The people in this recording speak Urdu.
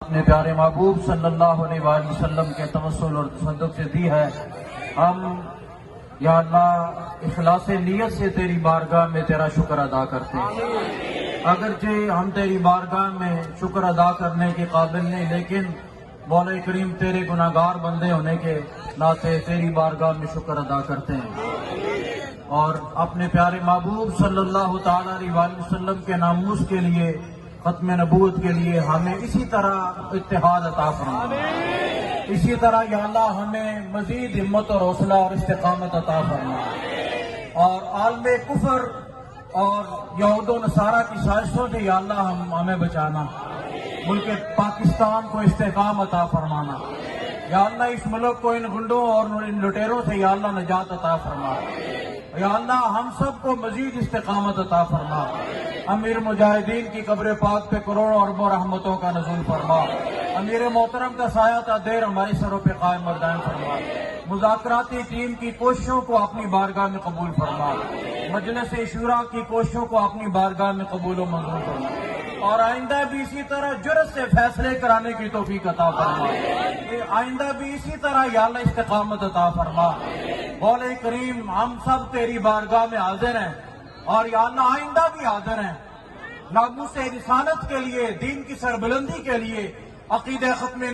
اپنے پیارے محبوب صلی اللہ علیہ وآلہ وسلم کے توسل اور تصدق سے دی ہے. ہم یا اللہ اخلاص نیت سے تیری بارگاہ میں تیرا شکر ادا کرتے ہیں. اگرچہ ہم تیری بارگاہ میں شکر ادا کرنے کے قابل نہیں، لیکن مولا کریم تیرے گناہگار بندے ہونے کے ناطے تیری بارگاہ میں شکر ادا کرتے ہیں. اور اپنے پیارے محبوب صلی اللہ تعالی علیہ وآلہ وسلم کے ناموس کے لیے، ختم نبوت کے لیے ہمیں اسی طرح اتحاد عطا فرما. اسی طرح یا اللہ ہمیں مزید ہمت اور حوصلہ اور استقامت عطا فرما، اور عالم کفر اور یہود و نصارہ کی سازشوں سے یا اللہ ہمیں بچانا. ملک پاکستان کو استحکام عطا فرمانا. یا اللہ اس ملک کو ان گنڈوں اور ان لٹیروں سے یا اللہ نجات عطا فرما. یا اللہ ہم سب کو مزید استقامت عطا فرما. امیر مجاہدین کی قبر پاک پہ کروڑوں اربوں رحمتوں کا نزول فرما. امیر محترم کا سایہ تا دیر ہمارے سروں پہ قائم اور دائم فرما. مذاکراتی ٹیم کی کوششوں کو اپنی بارگاہ میں قبول فرما. مجلس شورا کی کوششوں کو اپنی بارگاہ میں قبول و منظور فرما. اور آئندہ بھی اسی طرح جرأت سے فیصلے کرانے کی توفیق عطا فرما. آئندہ بھی اسی طرح یا اللہ استقامت عطا فرما. مولا کریم ہم سب تیری بارگاہ میں حاضر ہیں، اور یا اللہ آئندہ بھی حاضر ہیں ناموس رسالت کے لیے، دین کی سربلندی کے لیے، عقیدہ ختم